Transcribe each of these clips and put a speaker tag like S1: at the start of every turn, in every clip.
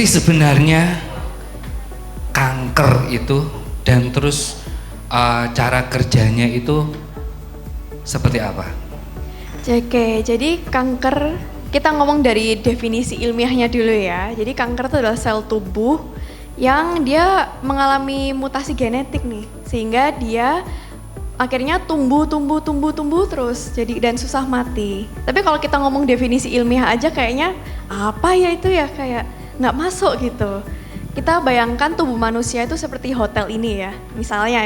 S1: sih sebenarnya kanker itu dan terus cara kerjanya itu seperti apa?
S2: Oke, jadi kanker, kita ngomong dari definisi ilmiahnya dulu ya. Jadi kanker itu adalah sel tubuh yang dia mengalami mutasi genetik nih, sehingga dia akhirnya tumbuh terus, jadi dan susah mati. Tapi kalau kita ngomong definisi ilmiah aja kayaknya apa ya itu ya, kayak nggak masuk gitu. Kita bayangkan tubuh manusia itu seperti hotel ini ya, misalnya.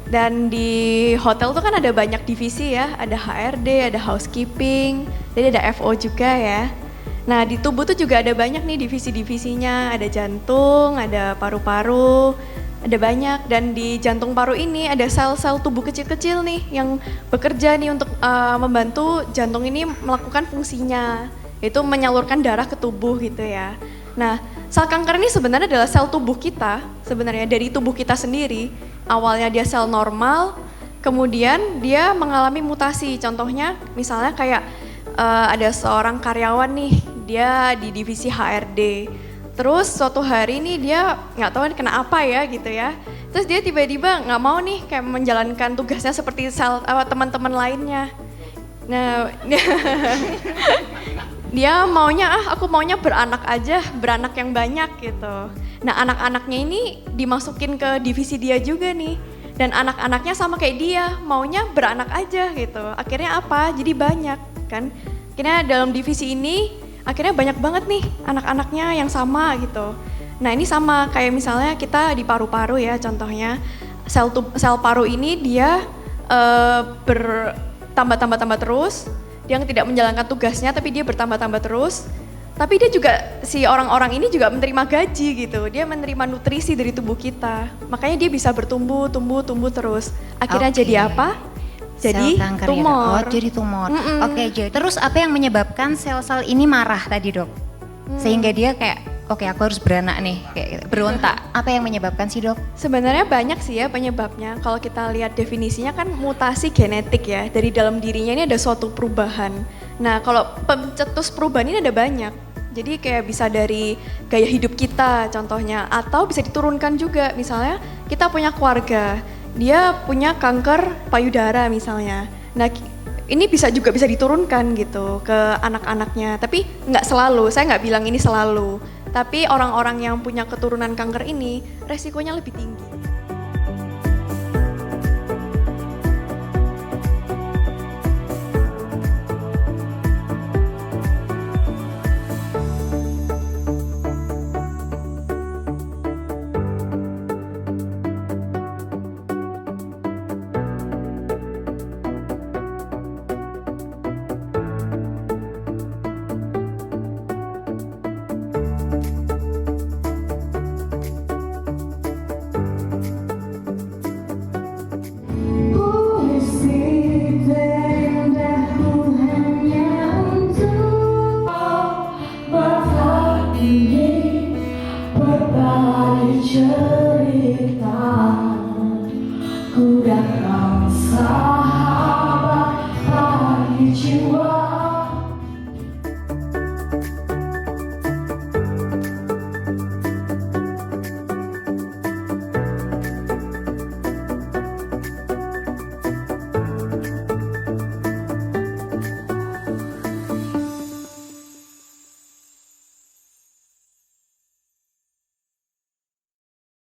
S2: Dan di hotel tuh kan ada banyak divisi ya, ada HRD, ada housekeeping, jadi ada FO juga ya. Nah di tubuh tuh juga ada banyak nih divisi-divisinya, ada jantung, ada paru-paru, ada banyak. Dan di jantung paru ini ada sel-sel tubuh kecil-kecil nih yang bekerja nih untuk membantu jantung ini melakukan fungsinya, yaitu menyalurkan darah ke tubuh gitu ya. Nah sel kanker ini sebenarnya adalah sel tubuh kita, sebenarnya dari tubuh kita sendiri. Awalnya dia sel normal, kemudian dia mengalami mutasi. Contohnya misalnya kayak ada seorang karyawan nih, dia di divisi HRD. Terus suatu hari nih dia nggak tahu kena apa ya gitu ya. Terus dia tiba-tiba nggak mau nih kayak menjalankan tugasnya seperti teman-teman lainnya. Nah dia maunya aku maunya beranak aja, beranak yang banyak gitu. Nah anak-anaknya ini dimasukin ke divisi dia juga nih. Dan anak-anaknya sama kayak dia, maunya beranak aja gitu. Akhirnya apa? Jadi banyak kan. Akhirnya dalam divisi ini akhirnya banyak banget nih anak-anaknya yang sama gitu. Nah ini sama kayak misalnya kita di paru-paru ya contohnya. Sel paru ini dia bertambah terus. Dia tidak menjalankan tugasnya tapi dia bertambah terus. Tapi dia juga, si orang-orang ini juga menerima gaji gitu. Dia menerima nutrisi dari tubuh kita. Makanya dia bisa bertumbuh terus. Akhirnya jadi apa? Jadi tumor.
S3: Oh, jadi tumor. Oke, jadi terus apa yang menyebabkan sel-sel ini marah tadi, Dok? Sehingga dia kayak oke, aku harus beranak nih, kayak gitu, berontak. Apa yang menyebabkan sih, Dok?
S2: Sebenarnya banyak sih ya penyebabnya. Kalau kita lihat definisinya kan mutasi genetik ya. Dari dalam dirinya ini ada suatu perubahan. Nah, kalau pencetus perubahan ini ada banyak. Jadi kayak bisa dari gaya hidup kita contohnya, atau bisa diturunkan juga. Misalnya kita punya keluarga, dia punya kanker payudara misalnya. Nah, ini bisa diturunkan gitu ke anak-anaknya. Tapi nggak selalu, saya nggak bilang ini selalu. Tapi orang-orang yang punya keturunan kanker ini resikonya lebih tinggi.
S4: Cerita ku datang sahabat pagi jiwa.